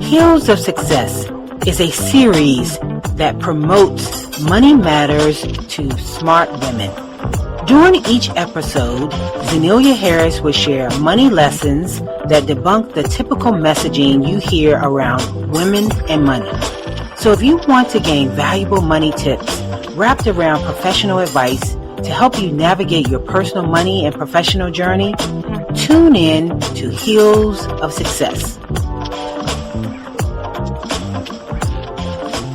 Hills of Success is a series that promotes money matters to smart women. During each episode, Zenelia Harris will share money lessons that debunk the typical messaging you hear around women and money. So if you want to gain valuable money tips wrapped around professional advice to help you navigate your personal money and professional journey, tune in to Hills of Success.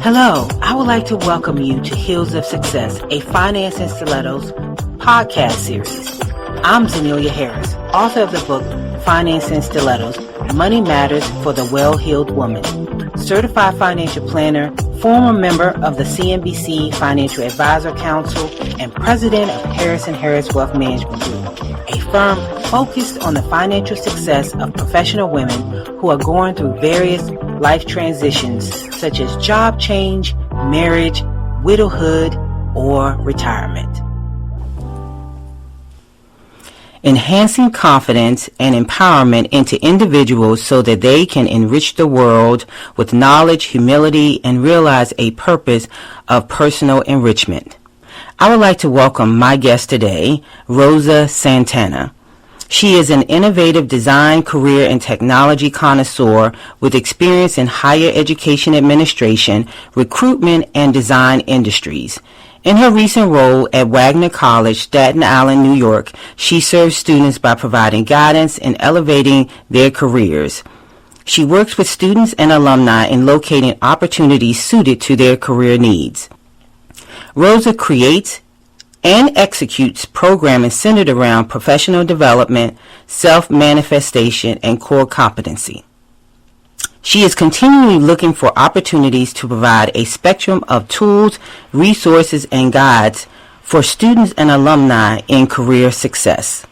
Hello, I would like to welcome you to Hills of Success, a Finance and Stilettos podcast series. I'm Zenelia Harris, author of the book Finance and Stilettos, Money Matters for the Well-Heeled Woman, certified financial planner, former member of the CNBC Financial Advisor Council, and president of Harris & Harris Wealth Management Group, a firm focused on the financial success of professional women who are going through various life transitions such as job change, marriage, widowhood, or retirement. Enhancing confidence and empowerment into individuals so that they can enrich the world with knowledge, humility, and realize a purpose of personal enrichment. I would like to welcome my guest today, Rosa Santana. She is an innovative design, career, and technology connoisseur with experience in higher education administration, recruitment, and design industries. In her recent role at Wagner College, Staten Island, New York, she serves students by providing guidance and elevating their careers. She works with students and alumni in locating opportunities suited to their career needs. Rosa creates and executes programming centered around professional development, self-manifestation, and core competency. She is continually looking for opportunities to provide a spectrum of tools, resources, and guides for students and alumni in career success.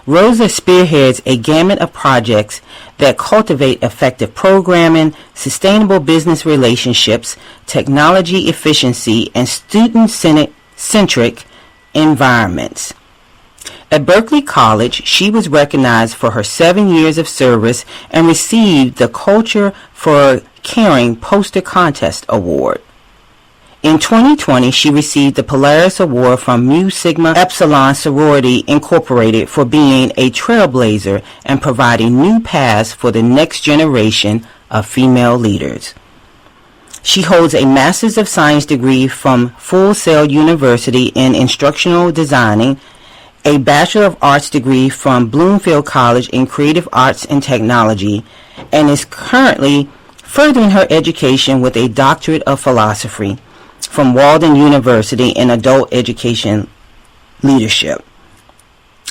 Rosa spearheads a gamut of projects that cultivate effective programming, sustainable business relationships, technology efficiency, and student-centric environments. At Berkeley College, she was recognized for her 7 years of service and received the Culture for Caring Poster Contest Award. In 2020, she received the Polaris Award from Mu Sigma Epsilon Sorority Incorporated for being a trailblazer and providing new paths for the next generation of female leaders. She holds a Master's of Science degree from Full Sail University in Instructional Designing, a Bachelor of Arts degree from Bloomfield College in Creative Arts and Technology, and is currently furthering her education with a Doctorate of Philosophy from Walden University in Adult Education Leadership.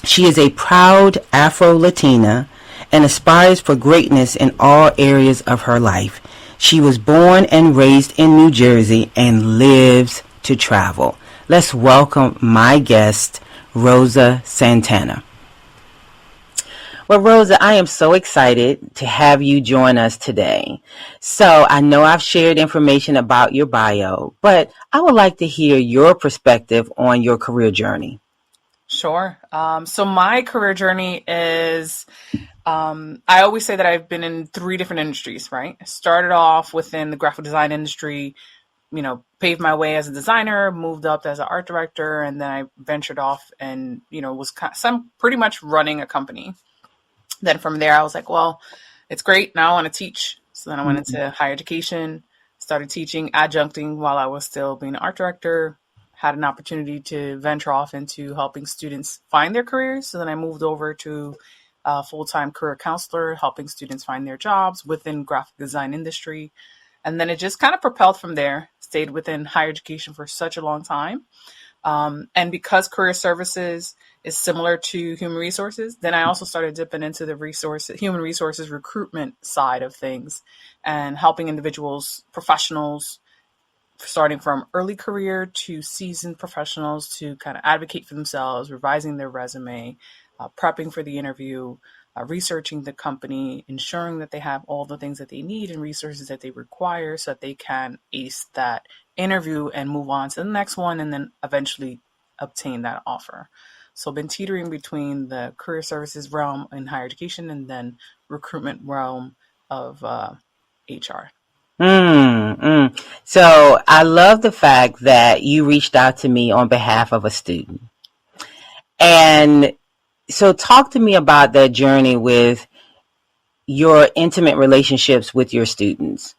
She is a proud Afro-Latina and aspires for greatness in all areas of her life. She was born and raised in New Jersey and lives to travel. Let's welcome my guest, Rosa Santana. Well, Rosa, I am so excited to have you join us today. So I know I've shared information about your bio, but I would like to hear your perspective on your career journey. Sure. So my career journey is, I always say that I've been in 3 different industries, right? I started off within the graphic design industry, paved my way as a designer, moved up as an art director, and then I ventured off and, was pretty much running a company. Then from there, I was like, well, it's great. Now I want to teach. So then I went into higher education, started teaching, adjuncting while I was still being an art director, had an opportunity to venture off into helping students find their careers. So then I moved over to a full-time career counselor, helping students find their jobs within graphic design industry. And then it just kind of propelled from there, stayed within higher education for such a long time. And because career services is similar to human resources, then I also started dipping into the human resources recruitment side of things and helping individuals, professionals, starting from early career to seasoned professionals to kind of advocate for themselves, revising their resume, prepping for the interview, researching the company, ensuring that they have all the things that they need and resources that they require so that they can ace that interview and move on to the next one and then eventually obtain that offer. So I've been teetering between the career services realm in higher education and then recruitment realm of HR. So I love the fact that you reached out to me on behalf of a student. And so talk to me about that journey with your intimate relationships with your students.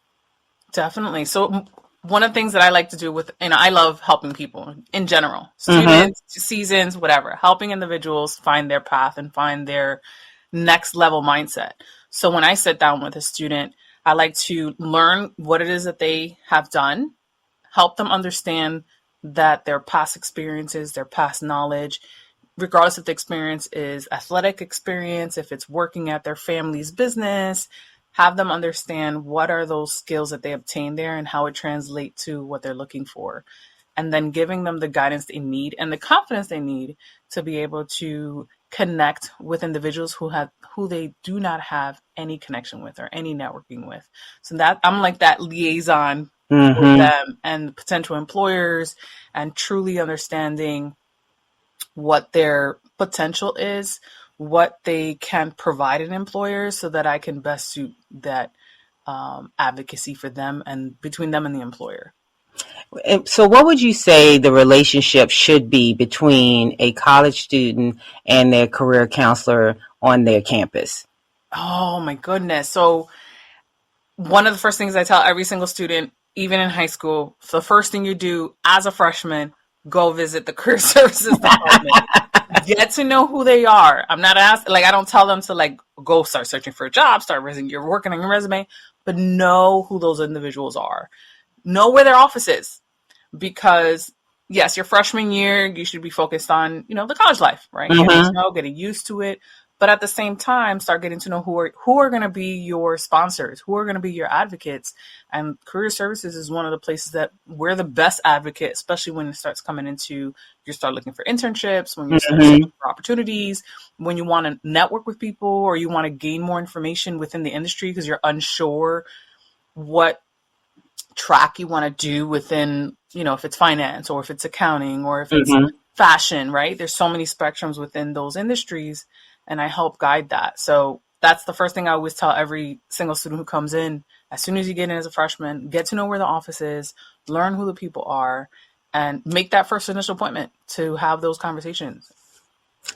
Definitely. So one of the things that I like to do with, and I love helping people in general, Mm-hmm. students, seasons, whatever, helping individuals find their path and find their next level mindset. So when I sit down with a student, I like to learn what it is that they have done, help them understand that their past experiences, their past knowledge, regardless if the experience is athletic experience, if it's working at their family's business, have them understand what are those skills that they obtain there and how it translates to what they're looking for. And then giving them the guidance they need and the confidence they need to be able to connect with individuals who they do not have any connection with or any networking with. So that I'm like that liaison with Mm-hmm. them and potential employers, and truly understanding what their potential is, what they can provide an employer, so that I can best suit that advocacy for them and between them and the employer. So what would you say the relationship should be between a college student and their career counselor on their campus? Oh my goodness. So one of the first things I tell every single student, even in high school, the first thing you do as a freshman, go visit the career services department. Get to know who they are. I'm not asking, like, I don't tell them to like go start searching for a job, start resume, you're working on your resume, but know who those individuals are. Know where their office is, because yes, your freshman year, you should be focused on, the college life, right? Getting to Mm-hmm. know, getting used to it. But at the same time, start getting to know who are going to be your sponsors, who are going to be your advocates. And career services is one of the places that we're the best advocate, especially when it starts coming into, you start looking for internships, when you start Mm-hmm. searching for opportunities, when you want to network with people or you want to gain more information within the industry because you're unsure what track you want to do within, if it's finance or if it's accounting or if it's Mm-hmm. fashion, right? There's so many spectrums within those industries, and I help guide that. So that's the first thing I always tell every single student who comes in. As soon as you get in as a freshman, get to know where the office is, learn who the people are, and make that first initial appointment to have those conversations.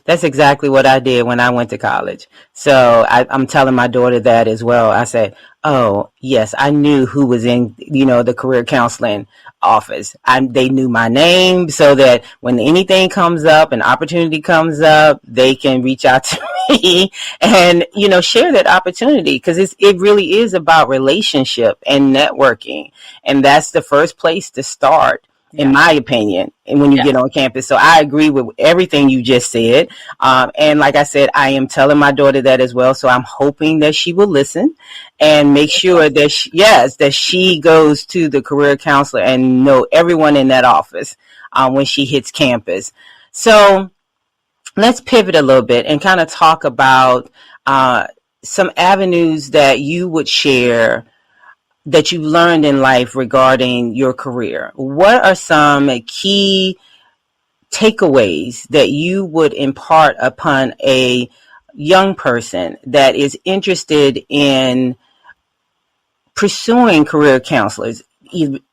That's exactly what I did when I went to college. So I'm telling my daughter that as well. I said, "Oh, yes, I knew who was in, the career counseling office. They knew my name, so that when anything comes up, an opportunity comes up, they can reach out to me and, share that opportunity, because it really is about relationship and networking. And that's the first place to start, in Yes. my opinion, and when you get Yes. on campus. So I agree with everything you just said. And like I said, I am telling my daughter that as well. So I'm hoping that she will listen and make sure that that she goes to the career counselor and know everyone in that office when she hits campus. So let's pivot a little bit and kind of talk about some avenues that you would share that you've learned in life regarding your career. What are some key takeaways that you would impart upon a young person that is interested in pursuing career counselors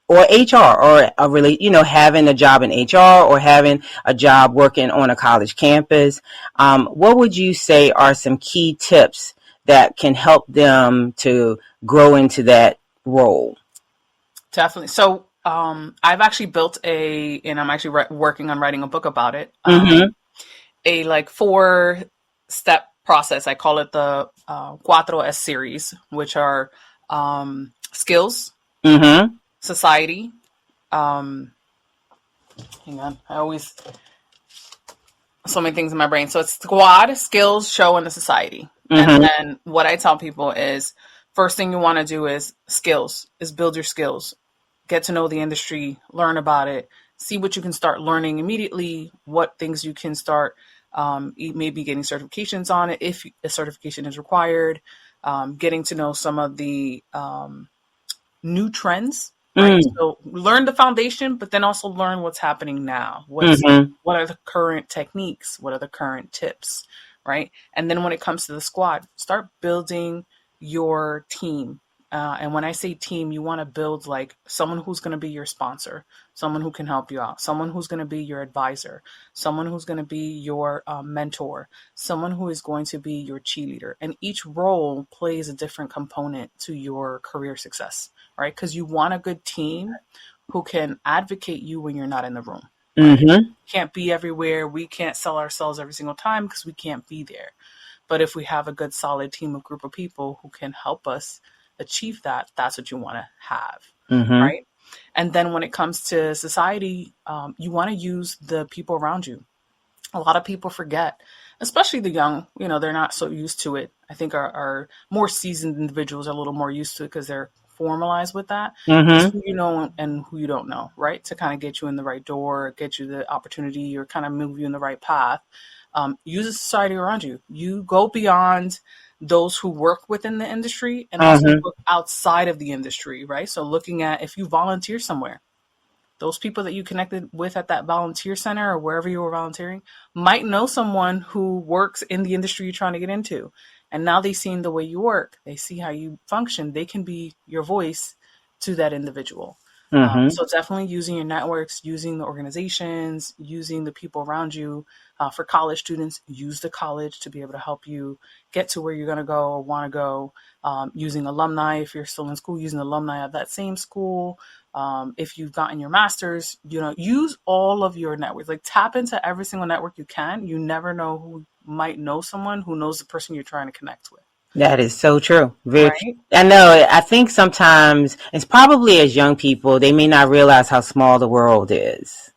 or HR, or having a job in HR or having a job working on a college campus? What would you say are some key tips that can help them to grow into that role? Definitely. So I've actually and I'm actually working on writing a book about it. Mm-hmm. A like 4-step process. I call it the Cuatro S series, which are skills, Mm-hmm. society. Um, hang on, I always so many things in my brain. So it's squad, skills, show, and the society. And Mm-hmm. then what I tell people is, first thing you want to do is skills, is build your skills, get to know the industry, learn about it, see what you can start learning immediately, what things you can start maybe getting certifications on it if a certification is required, getting to know some of the new trends, right? Mm-hmm. So learn the foundation, but then also learn what's happening now. Mm-hmm. What are the current techniques? What are the current tips, right? And then when it comes to the squad, start building your team. And when I say team, you want to build like someone who's going to be your sponsor, someone who can help you out, someone who's going to be your advisor, someone who's going to be your mentor, someone who is going to be your cheerleader. And each role plays a different component to your career success, right? Because you want a good team who can advocate you when you're not in the room, right? Mm-hmm. Can't be everywhere. We can't sell ourselves every single time because we can't be there. But if we have a good, solid team of group of people who can help us achieve that, that's what you want to have, Mm-hmm. right? And then when it comes to society, you want to use the people around you. A lot of people forget, especially the young, they're not so used to it. I think our more seasoned individuals are a little more used to it because they're formalized with that. Is Mm-hmm. who you know and who you don't know, right? To kind of get you in the right door, get you the opportunity, or kind of move you in the right path. Use the society around you. You go beyond those who work within the industry and also Mm-hmm. look outside of the industry, right? So looking at if you volunteer somewhere, those people that you connected with at that volunteer center or wherever you were volunteering might know someone who works in the industry you're trying to get into. And now they've seen the way you work, they see how you function, they can be your voice to that individual. Mm-hmm. So definitely using your networks, using the organizations, using the people around you. For college students, use the college to be able to help you get to where you're going to go or want to go. Using alumni, if you're still in school, using alumni of that same school. If you've gotten your master's, use all of your networks. Like tap into every single network you can. You never know who might know someone who knows the person you're trying to connect with. That is so true. Very, Right? I know. I think sometimes it's probably as young people, they may not realize how small the world is,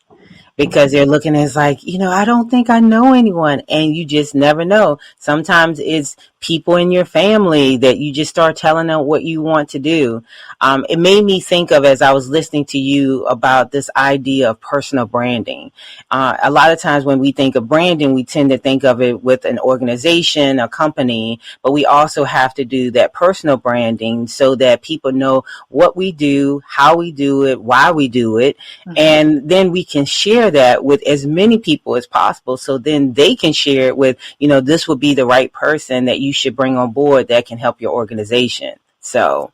because they're looking at it's like, I don't think I know anyone. And you just never know. Sometimes it's people in your family that you just start telling them what you want to do. It made me think of, as I was listening to you, about this idea of personal branding. A lot of times when we think of branding, we tend to think of it with an organization, a company, but we also have to do that personal branding so that people know what we do, how we do it, why we do it. Mm-hmm. And then we can share that with as many people as possible. So then they can share it with, this would be the right person that you should bring on board that can help your organization. So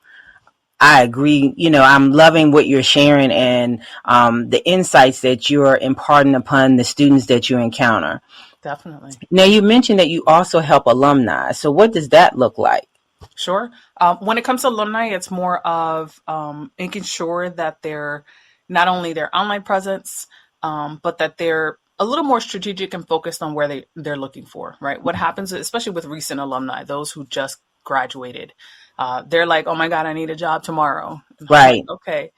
I agree. I'm loving what you're sharing and the insights that you're imparting upon the students that you encounter. Definitely. Now, you mentioned that you also help alumni. So what does that look like? Sure. When it comes to alumni, it's more of making sure that they're not only their online presence, but that they're a little more strategic and focused on where they're looking for, right? What happens, especially with recent alumni, those who just graduated, they're like, oh my God, I need a job tomorrow. And I'm like, Right. okay.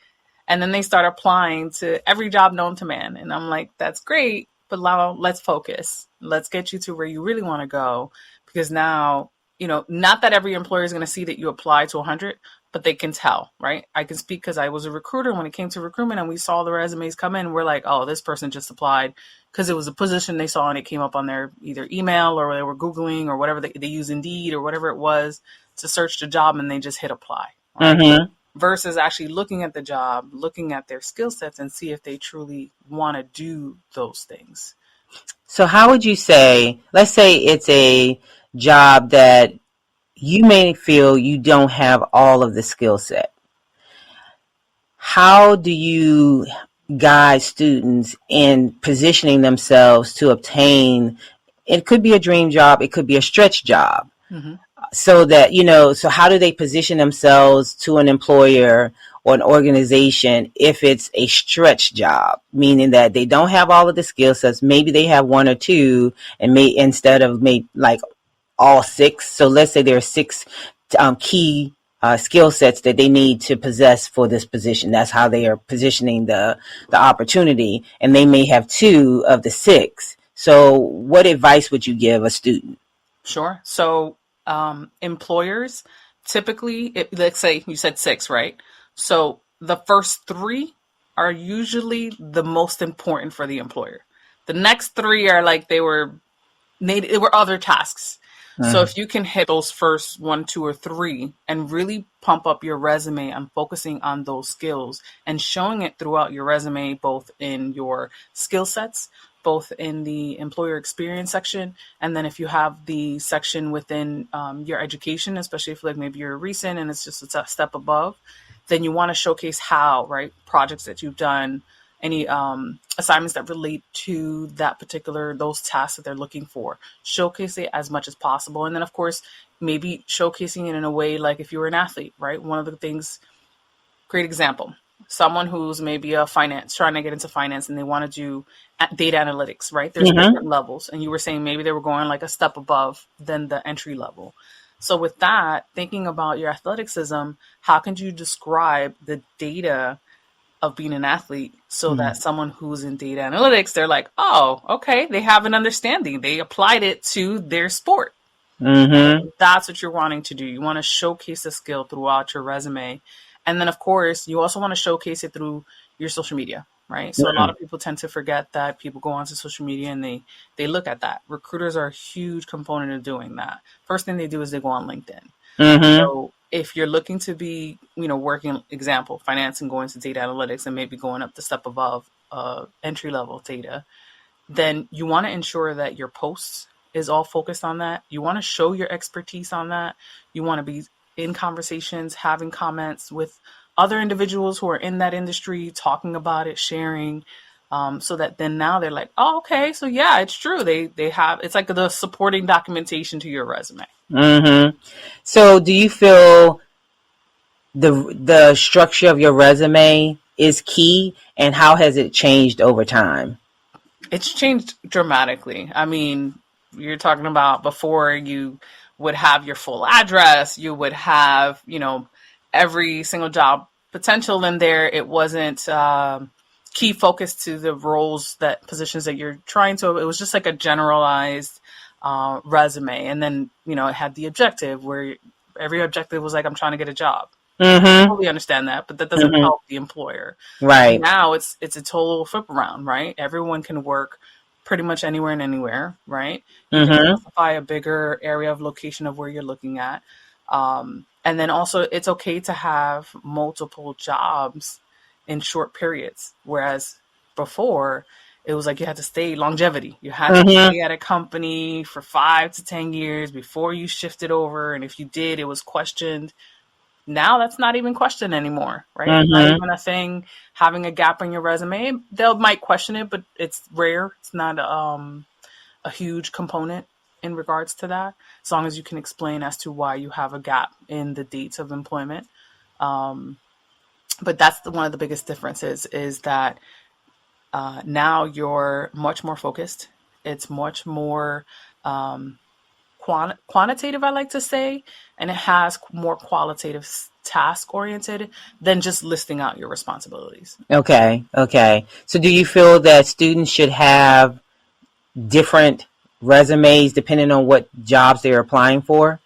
And then they start applying to every job known to man. And I'm like, that's great, but now let's focus. Let's get you to where you really want to go. Because now, not that every employer is going to see that you apply to 100, but they can tell, right? I can speak because I was a recruiter when it came to recruitment and we saw the resumes come in. We're like, oh, this person just applied because it was a position they saw and it came up on their either email or they were Googling or whatever they use Indeed or whatever it was to search the job and they just hit apply, right? Mm-hmm. Versus actually looking at the job, looking at their skill sets and see if they truly want to do those things. So how would you say, let's say it's a job that you may feel you don't have all of the skill set. How do you guide students in positioning themselves to obtain, it could be a dream job, it could be a stretch job, Mm-hmm. so that, so how do they position themselves to an employer or an organization if it's a stretch job, meaning that they don't have all of the skill sets, maybe they have one or two, and may instead of maybe like all six. So let's say there are six key skill sets that they need to possess for this position. That's how they are positioning the opportunity, and they may have two of the six. So what advice would you give a student? Sure. So employers typically, let's say you said six, right? So the first three are usually the most important for the employer. The next three are like they were other tasks. So if you can hit those first one, two, or three and really pump up your resume and focusing on those skills and showing it throughout your resume, both in your skill sets, both in the employer experience section, and then if you have the section within your education, especially if like maybe you're recent and it's just a step above, then you want to showcase how, right, projects that you've done, any assignments that relate to that particular, those tasks that they're looking for. Showcase it as much as possible. And then, of course, maybe showcasing it in a way like if you were an athlete, right? One of the things, great example, someone who's maybe trying to get into finance and they want to do data analytics, right? There's different levels. And you were saying maybe they were going like a step above than the entry level. So with that, thinking about your athleticism, how can you describe the data of being an athlete so that someone who's in data analytics, they're like, oh, okay, they have an understanding. They applied it to their sport. That's what you're wanting to do. You want to showcase the skill throughout your resume. And then, of course, you also want to showcase it through your social media, right? So a lot of people tend to forget that people go onto social media and they look at that. Recruiters are a huge component of doing that. First thing they do is they go on LinkedIn. So if you're looking to be, working, example, finance and going to data analytics and maybe going up the step above entry level data, then you want to ensure that your posts is all focused on that. You want to show your expertise on that. You want to be in conversations, having comments with other individuals who are in that industry, talking about it, sharing, so that then now they're like, oh, okay, so yeah, it's true. They have, it's like the supporting documentation to your resume. So do you feel the structure of your resume is key, and how has it changed over time? It's changed dramatically. I mean, you're talking about before you would have your full address, you would have, every single job potential in there. It wasn't key focus to the positions that you're trying to, it was just like a generalized resume. And then, it had the objective where every objective was like, I'm trying to get a job. I totally understand that, but that doesn't help the employer. Right. Now it's a total flip around, right? Everyone can work pretty much anywhere and anywhere, right? You can specify a bigger area of location of where you're looking at. And then also it's okay to have multiple jobs in short periods. Whereas before it was like you had to stay longevity. You had to stay at a company for 5 to 10 years before you shifted over. And if you did, it was questioned. Now that's not even questioned anymore, right? It's not even a thing. Having a gap in your resume, they might question it, but it's rare. It's not a huge component in regards to that, as long as you can explain as to why you have a gap in the dates of employment. But that's one of the biggest differences is that now you're much more focused. It's much more quantitative, I like to say, and it has more qualitative task oriented than just listing out your responsibilities. Okay. So do you feel that students should have different resumes depending on what jobs they're applying for?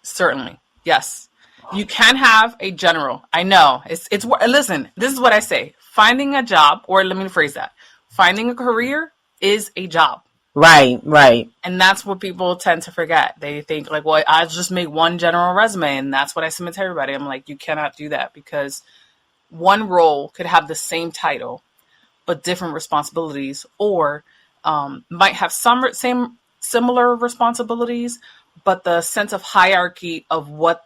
Certainly. Yes. You can have a general. I know it's listen, this is what I say. Finding a job, or let me rephrase that. Finding a career is a job. Right. And that's what people tend to forget. They think like, well, I'll just make one general resume and that's what I submit to everybody. I'm like, you cannot do that, because one role could have the same title, but different responsibilities, or might have same similar responsibilities, but the sense of hierarchy of what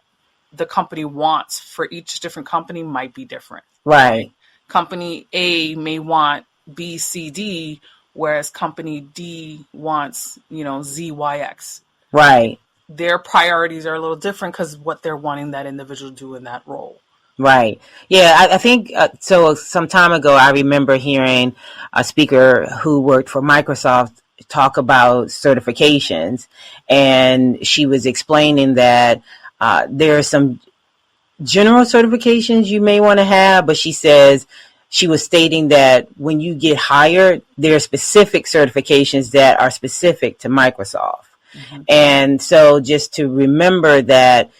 the company wants for each different company might be different. Right. Company A may want B, C, D, whereas company D wants, Z, Y, X. Right. Their priorities are a little different because what they're wanting that individual to do in that role. Right. Yeah, I think so. Some time ago, I remember hearing a speaker who worked for Microsoft talk about certifications, and she was explaining that there are some general certifications you may want to have, but she was stating that when you get hired, there are specific certifications that are specific to Microsoft. And so just to remember that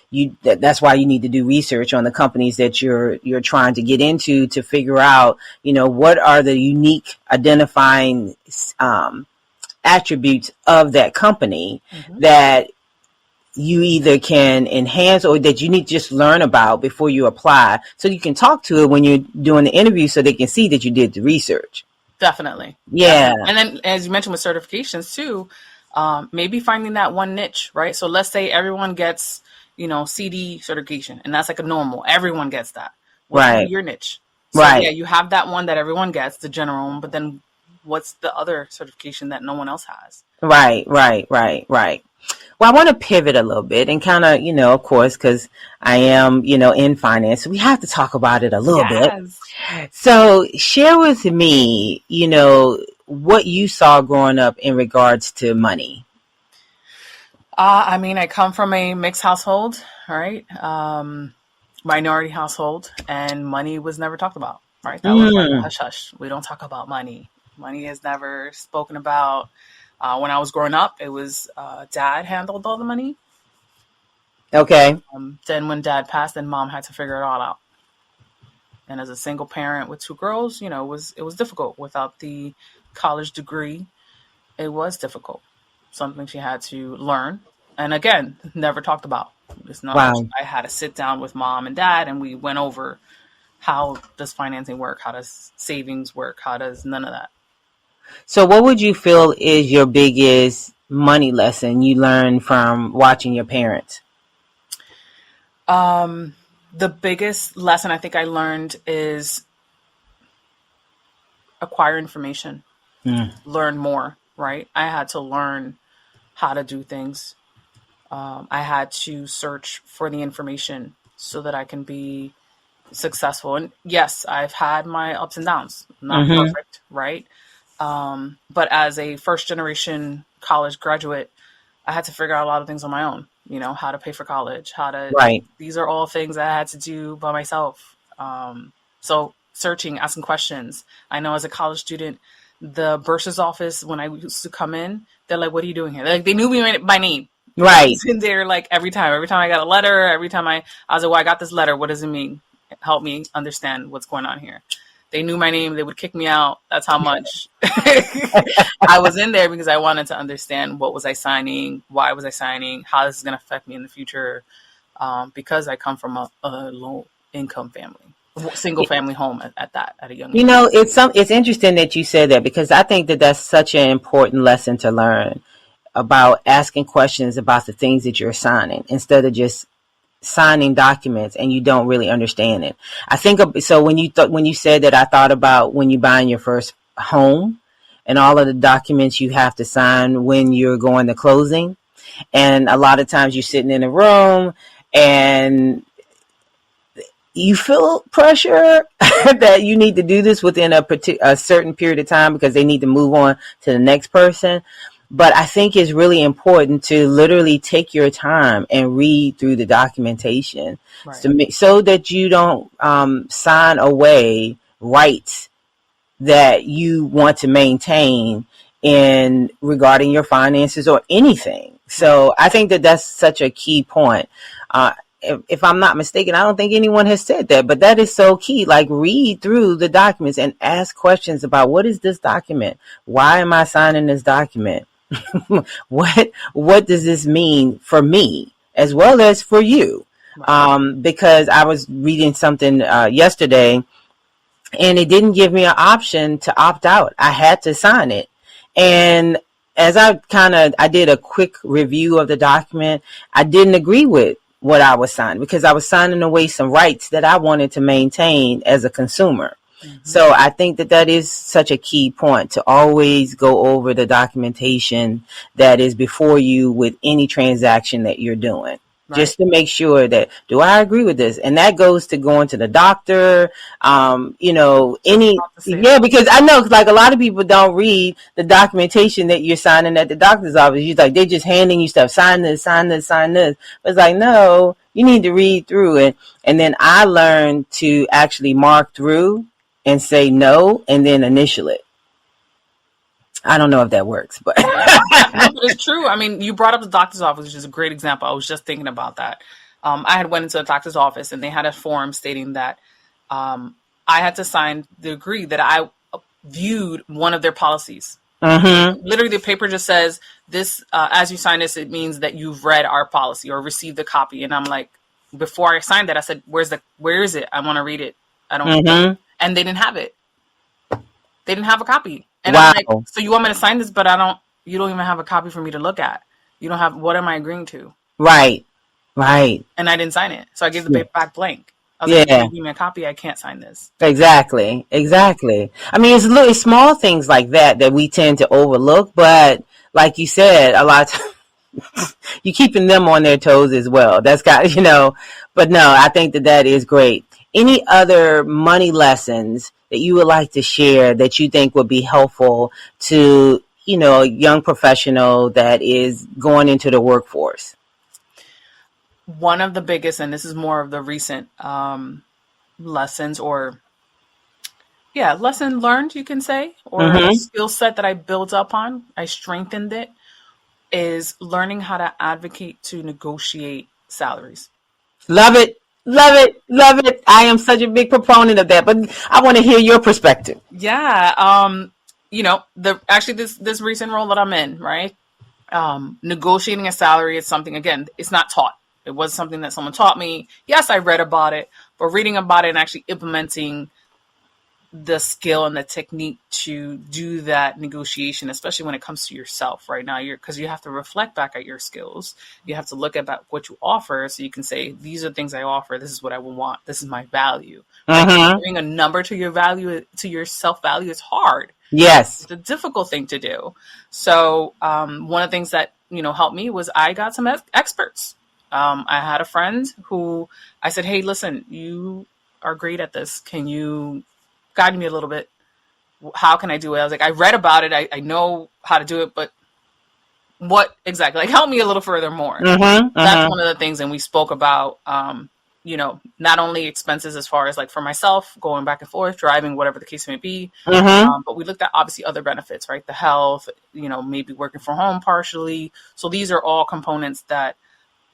that's why you need to do research on the companies that you're trying to get into, to figure out, what are the unique identifying attributes of that company that you either can enhance or that you need to just learn about before you apply, so you can talk to it when you're doing the interview, so they can see that you did the research. Definitely. Yeah. Definitely. And then, as you mentioned with certifications too, maybe finding that one niche, right? So let's say everyone gets, CD certification, and that's like a normal. Everyone gets that. What could be Right. your niche? So Right. yeah, you have that one that everyone gets, the general one, but then what's the other certification that no one else has? Right. Right. Right. Right. Well, I want to pivot a little bit and kind of, of course, because I am, in finance, we have to talk about it a little bit. Yes. So share with me, what you saw growing up in regards to money. I mean, I come from a mixed household, right? Minority household, and money was never talked about, right? That was like a Mm, hush hush. We don't talk about money. Money is never spoken about. When I was growing up, it was dad handled all the money. okay. Then when dad passed, then mom had to figure it all out. And as a single parent with two girls, it was difficult without the college degree. It was difficult. Something she had to learn. And again, never talked about. It's not like Wow. I had to sit down with mom and dad and we went over how does financing work? How does savings work? How does none of that? So what would you feel is your biggest money lesson you learned from watching your parents? The biggest lesson I think I learned is acquire information, Mm, learn more, right? I had to learn how to do things. I had to search for the information so that I can be successful. And yes, I've had my ups and downs. Not mm-hmm. perfect, right? But as a first generation college graduate, I had to figure out a lot of things on my own. How to pay for college, how to. Right. These are all things I had to do by myself. So searching, asking questions. I know as a college student, the bursar's office when I used to come in, they're like, "What are you doing here?" Like they knew me by name. I Right. was in there like every time. Every time I got a letter, every time I was like, "Well, I got this letter. What does it mean? Help me understand what's going on here." They knew my name. They would kick me out. That's how much I was in there because I wanted to understand what was I signing, why was I signing, how this is going to affect me in the future. Because I come from a low income family, single family home at a young age. It's interesting that you said that because I think that that's such an important lesson to learn about asking questions about the things that you're signing instead of just signing documents and you don't really understand it. I think so when you said that, I thought about when you buying your first home and all of the documents you have to sign when you're going to closing. And a lot of times you're sitting in a room and you feel pressure that you need to do this within a certain period of time because they need to move on to the next person. But I think it's really important to literally take your time and read through the documentation Right. so that you don't sign away rights that you want to maintain in regarding your finances or anything. Right. So I think that that's such a key point. If I'm not mistaken, I don't think anyone has said that, but that is so key. Like read through the documents and ask questions about what is this document? Why am I signing this document? what does this mean for me as well as for you? Right. Because I was reading something yesterday and it didn't give me an option to opt out. I had to sign it. And as I did a quick review of the document, I didn't agree with what I was signing because I was signing away some rights that I wanted to maintain as a consumer. Mm-hmm. So I think that that is such a key point to always go over the documentation that is before you with any transaction that you're doing. Right. Just to make sure that, do I agree with this? And that goes to going to the doctor, because I know like a lot of people don't read the documentation that you're signing at the doctor's office. You're like, they're just handing you stuff, sign this, sign this, sign this. But it's like, no, you need to read through it. And then I learned to actually mark through and say no and then initial it. I don't know if that works, but No, but it's true. I mean, you brought up the doctor's office, which is a great example. I was just thinking about that. I had went into the doctor's office and they had a form stating that I had to sign the agree that I viewed one of their policies. Mm-hmm. Literally, the paper just says this. As you sign this, it means that you've read our policy or received a copy. And I'm like, before I signed that, I said, "Where is it? I want to read it. I don't." Mm-hmm. And they didn't have it. They didn't have a copy. And I'm like, Wow. so you want me to sign this, but you don't even have a copy for me to look at. You don't have, what am I agreeing to? Right. Right. And I didn't sign it. So I gave the paper back blank. I was like, Yeah. if you give me a copy, I can't sign this. Exactly. Exactly. I mean, it's small things like that we tend to overlook, but like you said, a lot of times you're keeping them on their toes as well. That's got, but no, I think that is great. Any other money lessons that you would like to share that you think would be helpful to, a young professional that is going into the workforce? One of the biggest, and this is more of the recent lessons lesson learned, you can say, or skill set that I built up on, I strengthened it, is learning how to advocate to negotiate salaries. Love it. Love it. Love it. I am such a big proponent of that, but I want to hear your perspective. Yeah. This recent role that I'm in, right? Negotiating a salary is something, again, it's not taught. It was something that someone taught me. Yes, I read about it, but reading about it and actually implementing the skill and the technique to do that negotiation, especially when it comes to yourself right now, because you have to reflect back at your skills. You have to look at what you offer, so you can say, these are things I offer. This is what I will want. This is my value. Like, giving a number to your value, to your self-value, is hard. Yes. It's a difficult thing to do. So one of the things that, helped me was I got some experts. I had a friend who I said, hey, listen, you are great at this. Can you guide me a little bit? How can I do it? I was like, I read about it. I know how to do it, but what exactly? Like, help me a little further more. That's one of the things. And we spoke about, not only expenses as far as like for myself, going back and forth, driving, whatever the case may be. But we looked at obviously other benefits, right? The health, maybe working from home partially. So these are all components that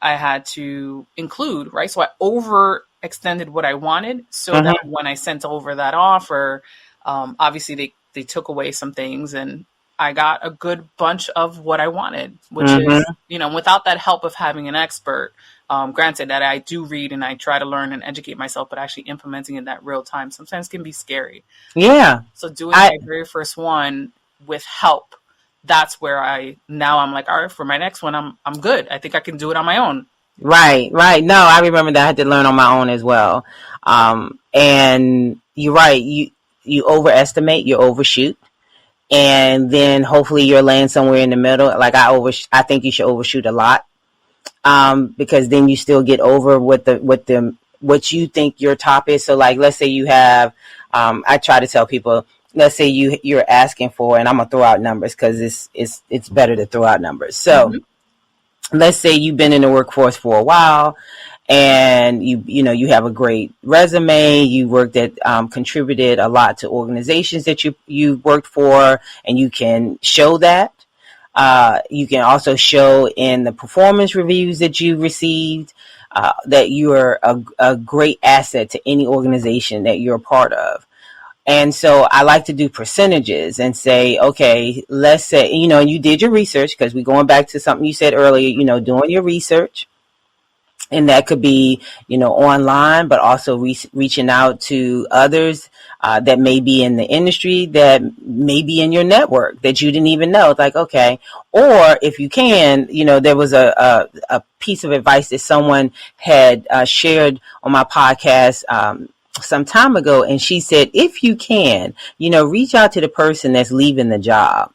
I had to include, right? So I overextended what I wanted, so that when I sent over that offer, obviously they took away some things, and I got a good bunch of what I wanted, which is, without that help of having an expert, granted that I do read and I try to learn and educate myself, but actually implementing in that real time sometimes can be scary. Yeah. So doing my very first one with help, that's where I'm like, all right, for my next one, I'm good. I think I can do it on my own. Right. No, I remember that I had to learn on my own as well. And you're right. You overestimate, you overshoot, and then hopefully you'll land somewhere in the middle. Like I think you should overshoot a lot, because then you still get over what you think your top is. So like, let's say you have, I try to tell people, let's say you're asking for, and I'm gonna throw out numbers because it's better to throw out numbers. So let's say you've been in the workforce for a while, and you have a great resume. You worked at, contributed a lot to organizations that you worked for, and you can show that. You can also show in the performance reviews that you received that you are a great asset to any organization that you're a part of. And so I like to do percentages and say, okay, let's say, you did your research, because we're going back to something you said earlier, doing your research. And that could be, online, but also reaching out to others that may be in the industry, that may be in your network that you didn't even know. It's like, okay. Or if you can, there was a piece of advice that someone had shared on my podcast some time ago, and she said, if you can, reach out to the person that's leaving the job,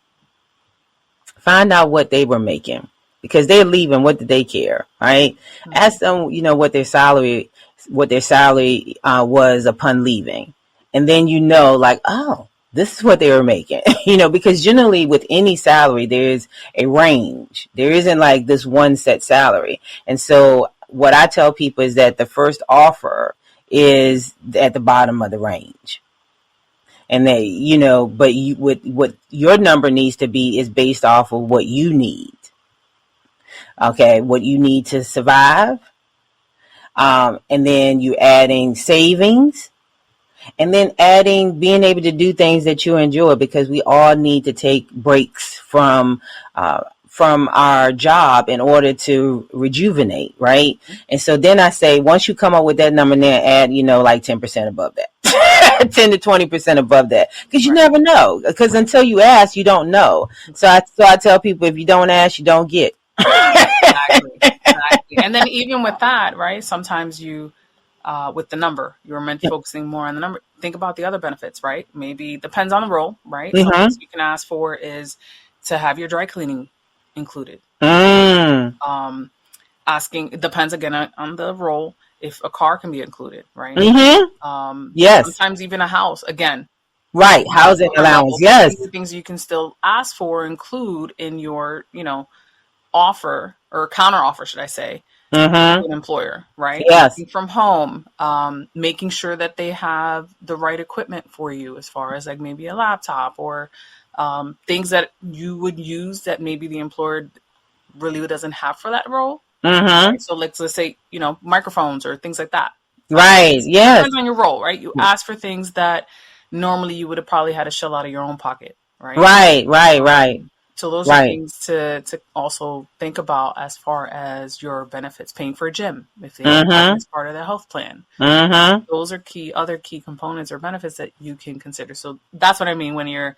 find out what they were making, because they're leaving. What did they care, right? Ask them, what their salary was upon leaving, and then like, oh, this is what they were making. Because generally with any salary there's a range. There isn't like this one set salary. And so what I tell people is that the first offer is at the bottom of the range, and but what your number needs to be is based off of what you need. Okay, what you need to survive, and then you adding savings, and then adding being able to do things that you enjoy, because we all need to take breaks from our job in order to rejuvenate, right? And so then I say, once you come up with that number, then add, like 10% above that. 10 to 20% above that, because you Right. never know, because until you ask, you don't know. So I tell people, if you don't ask, you don't get. Exactly. Exactly. And then even with that, right? Sometimes you, with the number, you're meant focusing more on the number. Think about the other benefits, right? Maybe depends on the role, right? Some things Mm-hmm. you can ask for is to have your dry cleaning included. Mm. Um, Asking, it depends again on the role, if a car can be included, right? Mm-hmm. Yes. Sometimes even a house, again, Right. on a Housing lower allowance. level, but these Yes. are things you can still ask for, include in your, offer or counter offer, should I say, to Mm-hmm. an employer, right? Yes. Working from home, making sure that they have the right equipment for you, as far as like maybe a laptop or things that you would use that maybe the employer really doesn't have for that role. Mm-hmm. Right? So let's say, microphones or things like that. Right. Yes. Depends on your role, right? You ask for things that normally you would have probably had to shell out of your own pocket, right? Right. Right. Right. So those are Right. things to also think about as far as your benefits, paying for a gym if they don't have it Mm-hmm. as part of their health plan. Mm-hmm. Those are other key components or benefits that you can consider. So that's what I mean when you're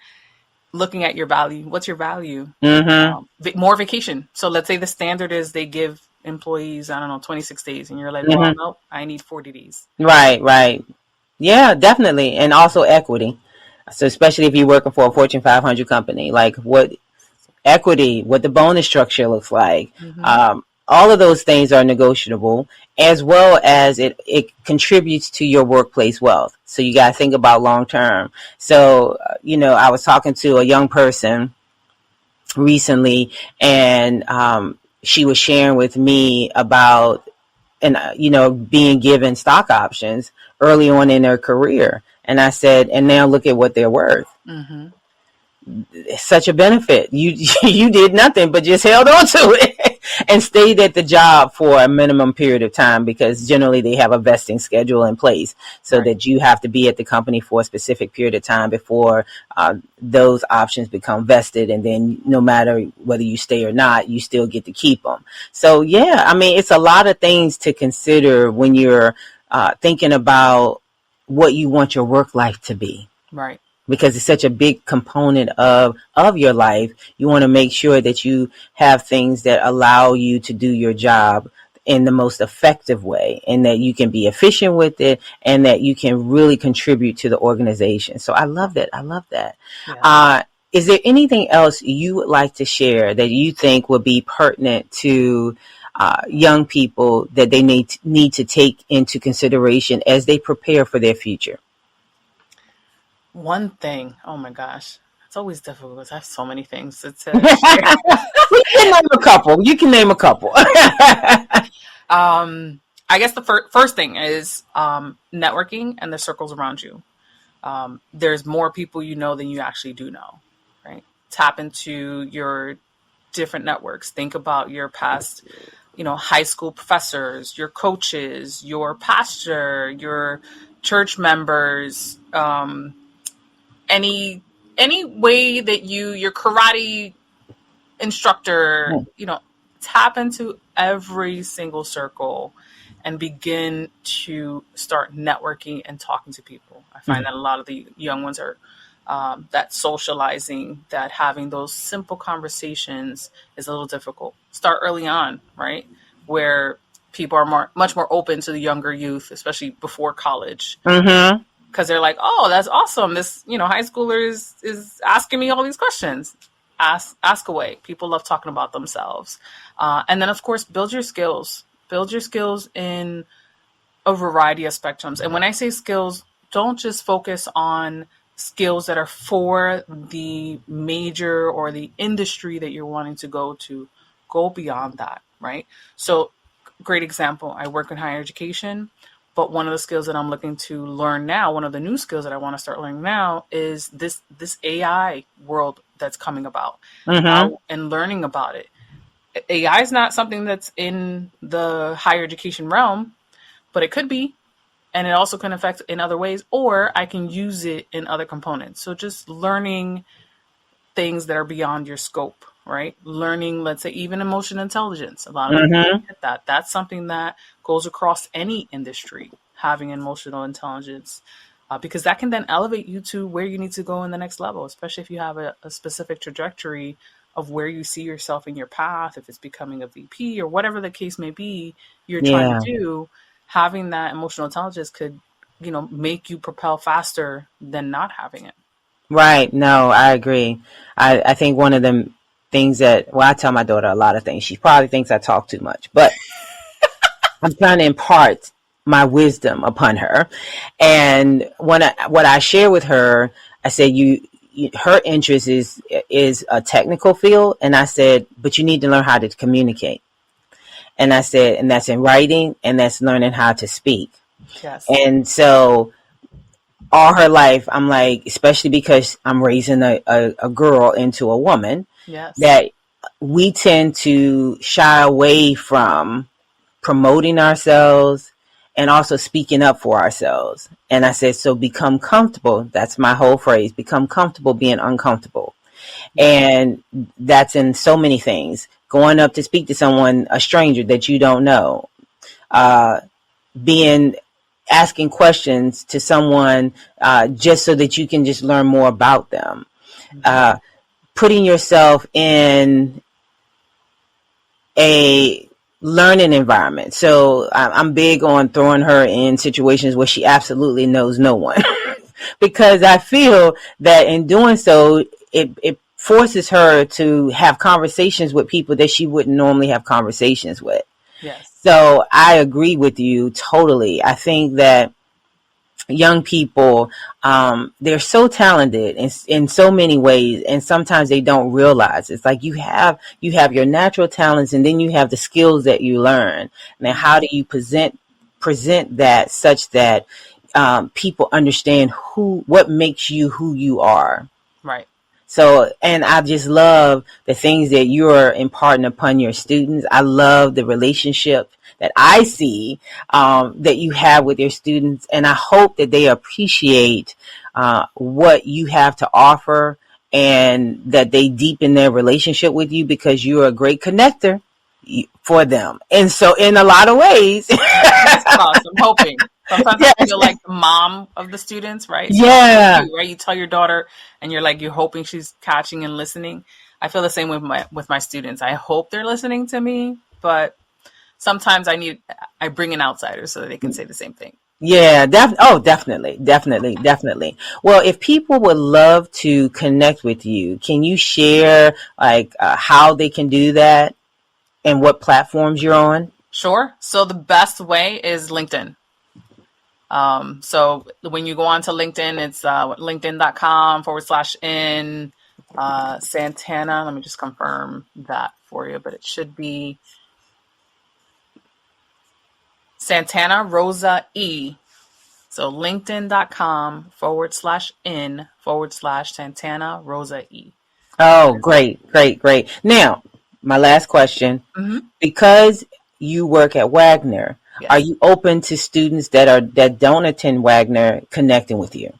looking at your value. What's your value? Mm-hmm. More vacation. So let's say the standard is they give employees, I don't know, 26 days, and you're like, well, Mm-hmm. no, I need 40 days. Right. Right. Yeah, definitely. And also equity. So especially if you're working for a Fortune 500 company, like what equity, what the bonus structure looks like. Mm-hmm. All of those things are negotiable, as well as it contributes to your workplace wealth. So you got to think about long term. So, I was talking to a young person recently, and she was sharing with me about, and being given stock options early on in their career. And I said, and now look at what they're worth. Mm-hmm. It's such a benefit. You you did nothing but just held on to it and stayed at the job for a minimum period of time, because generally they have a vesting schedule in place, so Right. that you have to be at the company for a specific period of time before those options become vested, and then no matter whether you stay or not, you still get to keep them. So yeah, I mean, it's a lot of things to consider when you're thinking about what you want your work life to be, Right. because it's such a big component of your life. You want to make sure that you have things that allow you to do your job in the most effective way, and that you can be efficient with it, and that you can really contribute to the organization. So I love that. I love that. Yeah. Is there anything else you would like to share that you think would be pertinent to young people that they need to take into consideration as they prepare for their future? One thing. Oh my gosh. It's always difficult because I have so many things to share. You can name a couple. You can name a couple. I guess the first thing is networking and the circles around you. There's more people you know than you actually do know, right? Tap into your different networks. Think about your past, high school professors, your coaches, your pastor, your church members, any way that your karate instructor, tap into every single circle and begin to start networking and talking to people. I find that a lot of the young ones are that socializing, that having those simple conversations is a little difficult. Start early on, right? Where people are much more open to the younger youth, especially before college. Mm-hmm. Because they're like, oh, that's awesome. This, high schooler is asking me all these questions. Ask away. People love talking about themselves. And then, of course, build your skills. Build your skills in a variety of spectrums. And when I say skills, don't just focus on skills that are for the major or the industry that you're wanting to go to. Go beyond that, right? So, great example. I work in higher education. But one of the skills that I'm looking to learn now, one of the new skills that I want to start learning now, is this AI world that's coming about, Mm-hmm. and learning about it. AI is not something that's in the higher education realm, but it could be, and it also can affect in other ways, or I can use it in other components. So just learning things that are beyond your scope, right? Learning, let's say, even emotional intelligence. A lot of people Mm-hmm. get that. That's something that goes across any industry, having emotional intelligence. because that can then elevate you to where you need to go in the next level, especially if you have a specific trajectory of where you see yourself in your path, if it's becoming a VP or whatever the case may be you're trying to Yeah. do. Having that emotional intelligence could, make you propel faster than not having it. Right. No, I agree. I think one of the things that, well, I tell my daughter a lot of things. She probably thinks I talk too much, but I'm trying to impart my wisdom upon her. And what I share with her, I said, her interest is a technical field. And I said, but you need to learn how to communicate. And I said, and that's in writing, and that's learning how to speak. Yes. And so all her life, I'm like, especially because I'm raising a girl into a woman, Yes. that we tend to shy away from promoting ourselves and also speaking up for ourselves. And I said, so become comfortable. That's my whole phrase. Become comfortable being uncomfortable. And that's in so many things. Going up to speak to someone, a stranger that you don't know, asking questions to someone just so that you can just learn more about them. Putting yourself in a learning environment. So I'm big on throwing her in situations where she absolutely knows no one because I feel that in doing so, it forces her to have conversations with people that she wouldn't normally have conversations with. Yes. So I agree with you totally. I think that young people, they're so talented in so many ways, and sometimes they don't realize. It's like you have your natural talents, and then you have the skills that you learn. Now, how do you present that such that people understand what makes you who you are? Right. So, and I just love the things that you're imparting upon your students. I love the relationship that I see that you have with your students. And I hope that they appreciate what you have to offer and that they deepen their relationship with you because you're a great connector for them. And so in a lot of ways. I'm hoping. Sometimes Yes. I feel like the mom of the students, right? Yeah. Right. You tell your daughter and you're hoping she's catching and listening. I feel the same with my students. I hope they're listening to me, but sometimes I bring in outsiders so that they can say the same thing. Yeah, definitely. Well, if people would love to connect with you, can you share like how they can do that and what platforms you're on? Sure. So the best way is LinkedIn. So when you go onto LinkedIn, it's linkedin.com/in Santana. Let me just confirm that for you, but it should be Santana Rosa E. So linkedin.com/in/Santana Rosa E. Oh, great. Now, my last question, because you work at Wagner, Yes. are you open to students that don't attend Wagner connecting with you?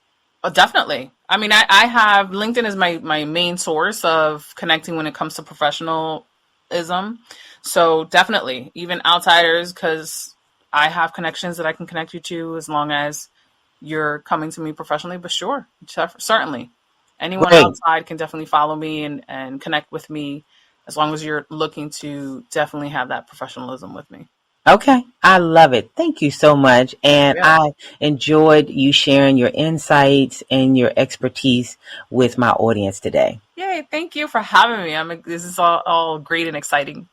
Oh, definitely. I mean, I have LinkedIn is my main source of connecting when it comes to professionalism. So definitely, even outsiders, because I have connections that I can connect you to as long as you're coming to me professionally. But sure, certainly. Anyone Great. outside can definitely follow me and connect with me as long as you're looking to definitely have that professionalism with me. Okay, I love it. Thank you so much. And Yeah. I enjoyed you sharing your insights and your expertise with my audience today. Yay, thank you for having me. This is all great and exciting.